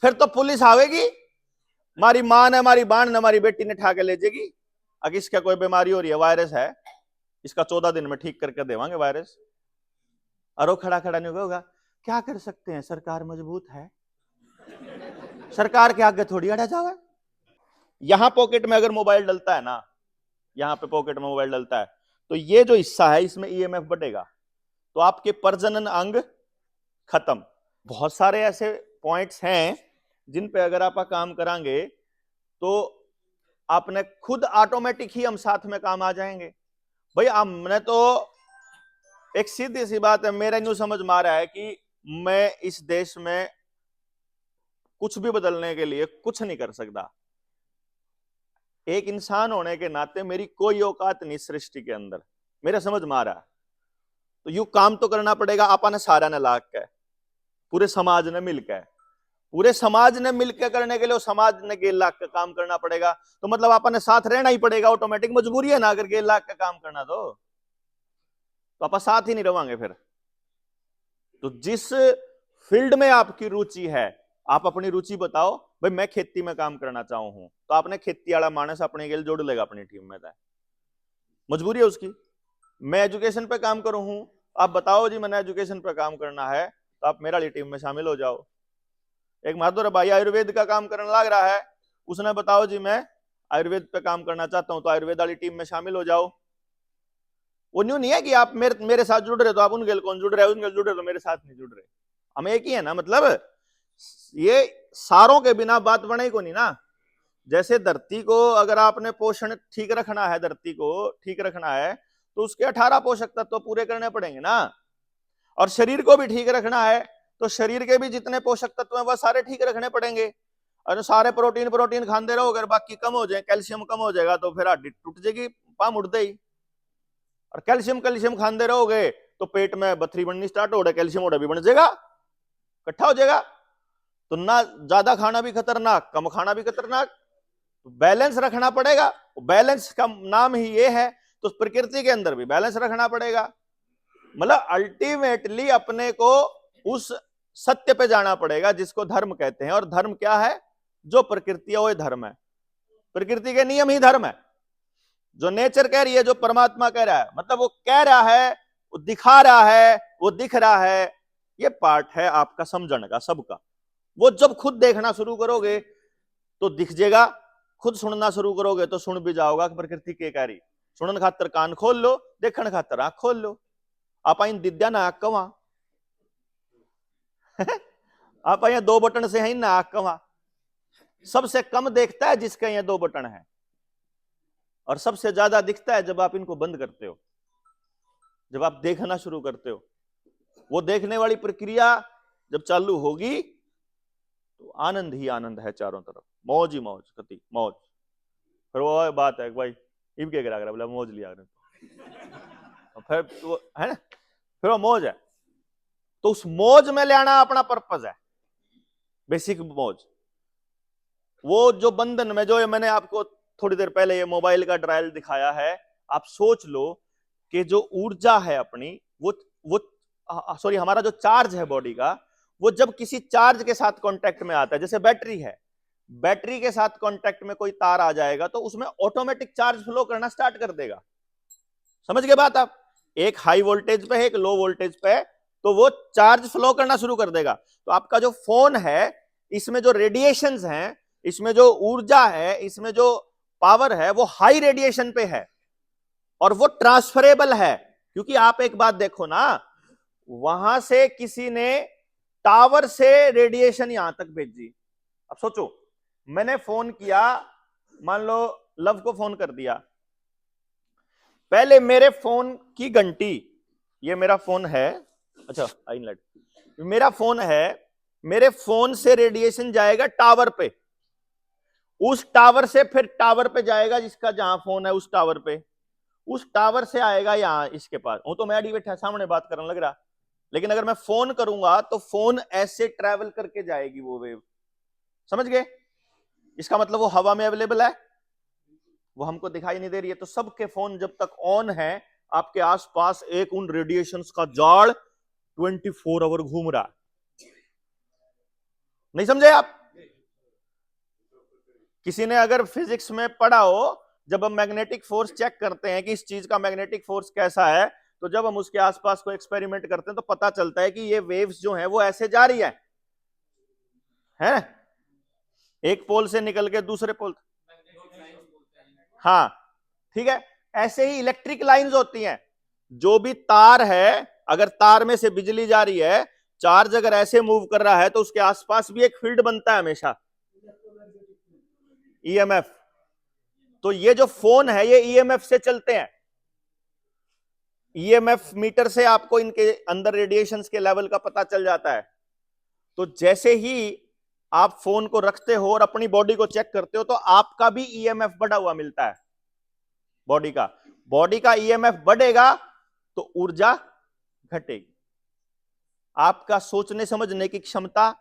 फिर तो पुलिस आवेगी, हमारी मां ने, हमारी बहन ने, हमारी बेटी ने ठा के ले जाएगी। अगर इसका कोई बीमारी हो रही है, वायरस है, इसका 14 दिन में ठीक करके देवांगे वायरस। और वो खड़ा खड़ा नहीं होगा, क्या कर सकते हैं, सरकार मजबूत है, सरकार के आगे थोड़ी अड़ा जावा। यहां पॉकेट में अगर मोबाइल डलता है ना, यहां पे पॉकेट में मोबाइल डलता है, तो ये जो हिस्सा है इसमें ईएमएफ बढ़ेगा, तो आपके प्रजनन अंग खत्म। बहुत सारे ऐसे पॉइंट्स हैं जिन पे अगर आप काम करांगे तो आपने खुद ऑटोमेटिक ही हम साथ में काम आ जाएंगे। भाई हमने तो एक सीधी सी बात है, मेरा न्यू समझ में आ रहा है कि मैं इस देश में कुछ भी बदलने के लिए कुछ नहीं कर सकता। एक इंसान होने के नाते मेरी कोई औकात नहीं सृष्टि के अंदर, मेरा समझ में आ रहा है। तो यू काम तो करना पड़ेगा, आपा ने सारा ने लाग के, पूरे समाज ने मिलकर, पूरे समाज ने मिलकर करने के लिए समाज ने 1.5 लाख का काम करना पड़ेगा। तो मतलब आपने साथ रहना ही पड़ेगा, ऑटोमेटिक मजबूरी है ना। अगर 1.5 लाख का काम करना तो आप साथ ही नहीं रहोगे फिर। तो जिस फील्ड में आपकी रुचि है, आप अपनी रुचि बताओ। भाई मैं खेती में काम करना चाहूं हूं, तो आपने खेती वाला मानस अपने के लिए जोड़ लेगा अपनी टीम में, मजबूरी है उसकी। मैं एजुकेशन पे काम करूं हूं, आप बताओ जी मैंने एजुकेशन पे काम करना है, तो आप मेरा टीम में शामिल हो जाओ। एक माधुर भाई आयुर्वेद का काम करने लग रहा है, उसने बताओ जी मैं आयुर्वेद पे काम करना चाहता हूं, तो आयुर्वेद वाली टीम में शामिल हो जाओ। वो न्यू नहीं है कि आप मेरे साथ जुड़ रहे तो आप उनके कौन जुड़ रहे हैं, उनके जुड़ रहे तो मेरे साथ नहीं जुड़ रहे, हम एक ही है ना। मतलब ये सारों के बिना बात बने को नहीं ना। जैसे धरती को अगर आपने पोषण ठीक रखना है, धरती को ठीक रखना है, तो उसके 18 पोषक तत्व तो पूरे करने पड़ेंगे ना। और शरीर को भी ठीक रखना है, तो शरीर के भी जितने पोषक तत्व हैं वह सारे ठीक रखने पड़ेंगे। और सारे प्रोटीन खाते रहो, अगर बाकी कम हो जाए, कैल्शियम कम हो जाएगा तो फिर हड्डी टूट जाएगी, पाम उड़ गई। और कैल्शियम खाते रहोगे तो पेट में बथरी बननी स्टार्ट हो रहा है, कैल्शियम ओडा भी बन जाएगा, इकट्ठा हो जाएगा। तो ना ज्यादा खाना भी खतरनाक, कम खाना भी खतरनाक, तो बैलेंस रखना पड़ेगा। बैलेंस का नाम ही ये है, तो प्रकृति के अंदर भी बैलेंस रखना पड़ेगा। मतलब अल्टीमेटली अपने को उस सत्य पे जाना पड़ेगा जिसको धर्म कहते हैं। और धर्म क्या है? जो प्रकृति है वो धर्म है, प्रकृति के नियम ही धर्म है। जो नेचर कह रही है, जो परमात्मा कह रहा है, मतलब वो कह रहा है, वो दिखा रहा है, वो दिख रहा है, ये पार्ट है आपका समझने का सबका। वो जब खुद देखना शुरू करोगे तो दिख जाएगा, खुद सुनना शुरू करोगे तो सुन भी जाओगा कि प्रकृति के कह रही। सुनन खातर कान खोल लो, देखने खातर आंख खोल लो। आप इन दिद्या ना आंख कवा आप यहाँ 2 बटन से है ना आंख कवा। सबसे कम देखता है जिसके यहाँ 2 बटन है, और सबसे ज्यादा दिखता है जब आप इनको बंद करते हो, जब आप देखना शुरू करते हो। वो देखने वाली प्रक्रिया जब चालू होगी तो आनंद ही आनंद है चारों तरफ, मौज ही मौज, कति मौज। फिर वो बात है भाई इब के करा बोला मौज लिया फिर तो है ना, फिर वो मौज है। तो उस मौज में ले आना अपना पर्पज है, बेसिक मौज। वो जो बंधन में, जो मैंने आपको थोड़ी देर पहले ये मोबाइल का ट्रायल दिखाया है, आप सोच लो कि जो ऊर्जा है अपनी, वो सॉरी हमारा जो चार्ज है बॉडी का, वो जब किसी चार्ज के साथ कांटेक्ट में आता है, जैसे बैटरी है, बैटरी के साथ कांटेक्ट में कोई तार आ जाएगा तो उसमें ऑटोमेटिक चार्ज फ्लो करना स्टार्ट कर देगा। समझ गए बात आप? एक हाई वोल्टेज पे है, एक लो वोल्टेज पे है, तो वो चार्ज फ्लो करना शुरू कर देगा। तो आपका जो फोन है, इसमें जो रेडिएशंस हैं, इसमें जो ऊर्जा है, इसमें जो पावर है, वो हाई रेडिएशन पे है और वो ट्रांसफरेबल है। क्योंकि आप एक बात देखो ना, वहां से किसी ने टावर से रेडिएशन यहां तक भेजी। अब सोचो, मैंने फोन किया, मान लो लव को फोन कर दिया, पहले मेरे फोन की घंटी, ये मेरा फोन है, अच्छा आइनलेट, मेरा फोन है, मेरे फोन से रेडिएशन जाएगा टावर पे, उस टावर से फिर टावर पे जाएगा जिसका जहां फोन है, उस टावर पे, उस टावर से आएगा यहां इसके पास। वो तो मैं अड़ी बैठा सामने बात करने लग रहा, लेकिन अगर मैं फोन करूंगा तो फोन ऐसे ट्रैवल करके जाएगी वो वेव। समझ गए? इसका मतलब वो हवा में अवेलेबल है, वो हमको दिखाई नहीं दे रही है। तो सबके फोन जब तक ऑन है, आपके आसपास एक उन रेडिएशंस का जाल 24 आवर घूम रहा है। नहीं समझे आप? किसी ने अगर फिजिक्स में पढ़ा हो, जब हम मैग्नेटिक फोर्स चेक करते हैं कि इस चीज का मैग्नेटिक फोर्स कैसा है, तो जब हम उसके आसपास कोई एक्सपेरिमेंट करते हैं तो पता चलता है कि ये वेव्स जो हैं वो ऐसे जा रही है एक पोल से निकल के दूसरे पोल। हाँ ठीक है, ऐसे ही इलेक्ट्रिक लाइंस होती हैं। जो भी तार है, अगर तार में से बिजली जा रही है, चार्ज अगर ऐसे मूव कर रहा है तो उसके आसपास भी एक फील्ड बनता है हमेशा, ईएमएफ। तो ये जो फोन है ये ईएमएफ से चलते हैं। ईएमएफ मीटर से आपको इनके अंदर रेडिएशंस के लेवल का पता चल जाता है। तो जैसे ही आप फोन को रखते हो और अपनी बॉडी को चेक करते हो तो आपका भी ईएमएफ बढ़ा हुआ मिलता है। बॉडी का ईएमएफ बढ़ेगा तो ऊर्जा घटेगी। आपका सोचने समझने की क्षमता,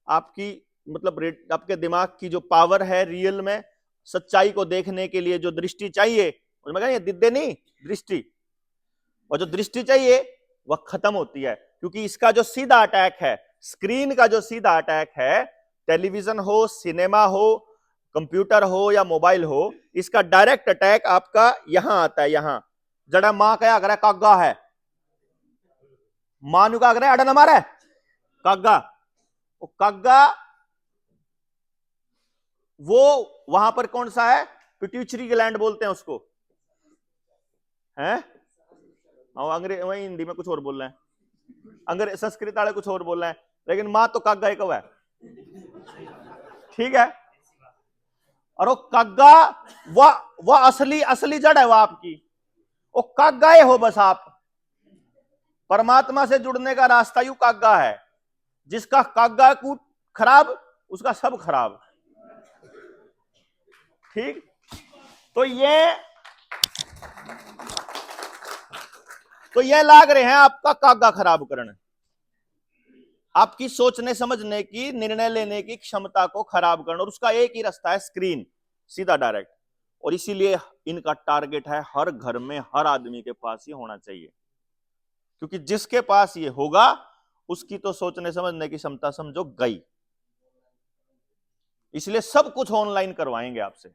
आपकी मतलब आपके दिमाग की जो पावर है, रियल में सच्चाई को देखने के लिए जो दृष्टि चाहिए, उसमें कहें दिद्दे नहीं, दृष्टि, और जो दृष्टि चाहिए वह खत्म होती है। क्योंकि इसका जो सीधा अटैक है, स्क्रीन का जो सीधा अटैक है, टेलीविजन हो, सिनेमा हो, कंप्यूटर हो या मोबाइल हो, इसका डायरेक्ट अटैक आपका यहां आता है। यहां जड़ा मां क्या करे, कागा है, मानू का करे अड़न हमारा कागा, वो कागा वो वहां पर कौन सा है, पिट्यूटरी ग्लैंड बोलते हैं उसको, हैं अंग्रेज वही हिंदी में कुछ और बोल रहे हैं, अंग्रेज संस्कृत वाले कुछ और बोल रहे हैं, लेकिन मां तो कागा एक है, ठीक है। और वो कागा वह असली जड़ है वह आपकी, वो कागाए हो बस आप। परमात्मा से जुड़ने का रास्ता यू कागा है, जिसका कागा कूट खराब उसका सब खराब, ठीक। तो ये लाग रहे हैं आपका कागा खराब करने, आपकी सोचने समझने की, निर्णय लेने की क्षमता को खराब करना, और उसका एक ही रास्ता है, स्क्रीन, सीधा डायरेक्ट। और इसीलिए इनका टारगेट है हर घर में, हर आदमी के पास ये होना चाहिए, क्योंकि जिसके पास ये होगा उसकी तो सोचने समझने की क्षमता समझो गई। इसलिए सब कुछ ऑनलाइन करवाएंगे आपसे।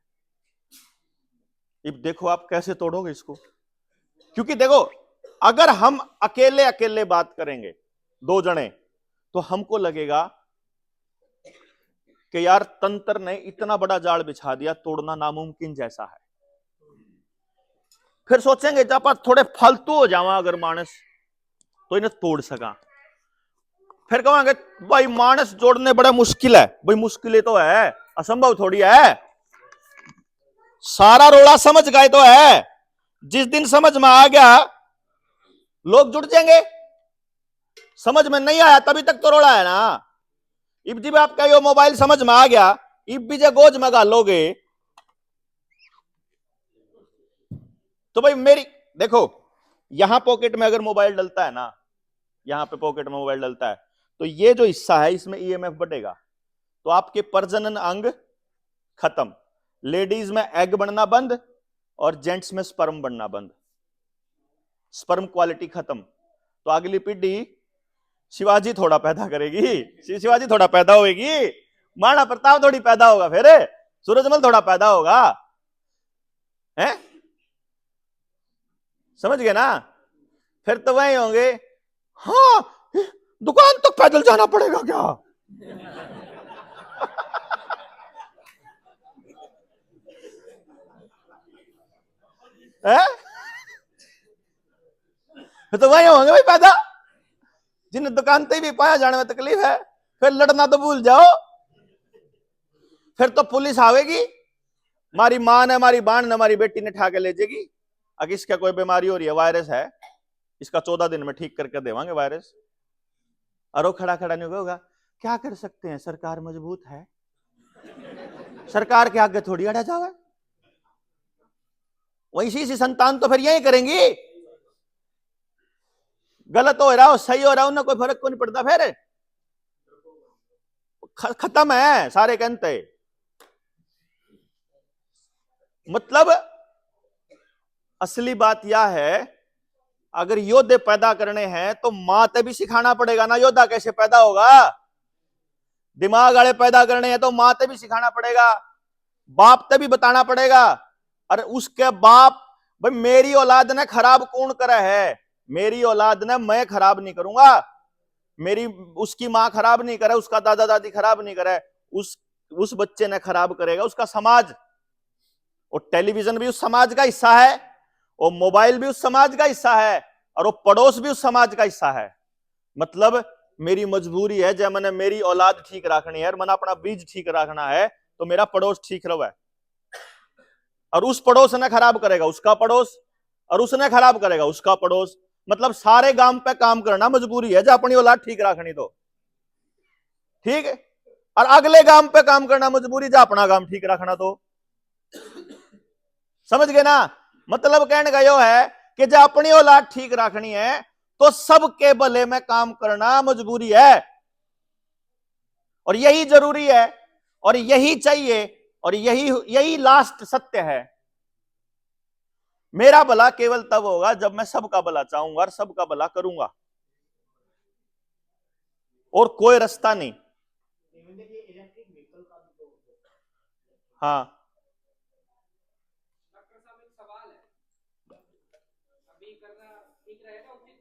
अब देखो आप कैसे तोड़ोगे इसको, क्योंकि देखो अगर हम अकेले अकेले बात करेंगे, दो जने, तो हमको लगेगा कि यार तंत्र ने इतना बड़ा जाल बिछा दिया, तोड़ना नामुमकिन जैसा है। फिर सोचेंगे जब आप थोड़े फालतू हो जावा अगर मानस तो इन्हें तोड़ सका। फिर कहेंगे भाई मानस जोड़ने बड़ा मुश्किल है, भाई मुश्किल तो है, असंभव थोड़ी है, सारा रोड़ा समझ गए तो है। जिस दिन समझ में आ गया लोग जुड़ जाएंगे, समझ में नहीं आया तभी तक तो रोड़ा है ना। इब जब आपका यो मोबाइल समझ में आ गया, इब भी जो गोज में गालोगे तो भाई मेरी देखो, यहां पॉकेट में अगर मोबाइल डलता है ना, यहां पे पॉकेट में मोबाइल डलता है, तो ये जो हिस्सा है इसमें ईएमएफ बढ़ेगा, तो आपके प्रजनन अंग खत्म, लेडीज में एग बनना बंद और जेंट्स में स्पर्म बनना बंद, स्पर्म क्वालिटी खत्म। तो अगली पीढ़ी शिवाजी थोड़ा पैदा करेगी, शिवाजी थोड़ा पैदा होगी, महाराणा प्रताप थोड़ी पैदा होगा, फिर सूरजमल थोड़ा पैदा होगा, हैं? समझ गए ना। फिर तो वही होंगे, हाँ दुकान तक पैदल जाना पड़ेगा क्या है? फिर तो वही होंगे भाई पैदा, जिन्हें दुकान तक भी पाया जाने में तकलीफ है, फिर लड़ना तो भूल जाओ। फिर तो पुलिस आवेगी, हमारी मां ने, हमारी बहन ने, हमारी बेटी ने ठाके ले जाएगी, अगर इसका कोई बीमारी हो रही है, वायरस है, इसका 14 दिन में ठीक करके देवांगे वायरस। और खड़ा खड़ा नहीं होगा, क्या कर सकते हैं, सरकार मजबूत है, सरकार के आगे थोड़ी अड़ा जावे, वैसी सी संतान तो फिर यही करेंगी, गलत हो रहा हो सही हो रहा हो उन्हें कोई फर्क को नहीं पड़ता, फिर खत्म है सारे कहते। मतलब असली बात यह है, अगर योद्धे पैदा करने हैं तो मां ते भी सिखाना पड़ेगा ना, योद्धा कैसे पैदा होगा। दिमाग वाले पैदा करने हैं तो मां ते भी सिखाना पड़ेगा, बाप तभी बताना पड़ेगा। अरे उसके बाप, भाई मेरी औलाद ने खराब कौन करा है? मेरी औलाद ने मैं खराब नहीं करूंगा, मेरी उसकी मां खराब नहीं करे, उसका दादा दादी खराब नहीं करे, उस बच्चे ने खराब करेगा उसका समाज। और टेलीविजन भी उस समाज का हिस्सा है, और मोबाइल भी उस समाज का हिस्सा है, और वो पड़ोस भी उस समाज का हिस्सा है। मतलब मेरी मजबूरी है, जब मैंने मेरी औलाद ठीक रखनी है, मैंने अपना बीज ठीक रखना है, तो मेरा पड़ोस ठीक रहे। और उस पड़ोस ने खराब करेगा उसका पड़ोस, और उसने खराब करेगा उसका पड़ोस। मतलब सारे गांव पे काम करना मजबूरी है, जब अपनी औलाद ठीक रखनी तो ठीक है, और अगले गांव पे काम करना मजबूरी, जब अपना गांव ठीक रखना तो। समझ गए ना? मतलब कहने का यो है कि जब अपनी औलाद ठीक रखनी है तो सबके भले में काम करना मजबूरी है, और यही जरूरी है, और यही चाहिए, और यही यही लास्ट सत्य है। मेरा भला केवल तब होगा जब मैं सबका भला चाहूंगा और सबका भला करूंगा, और कोई रास्ता नहीं। हाँ डॉक्टर साहब एक सवाल है, अभी करना ठीक रहेगा उचित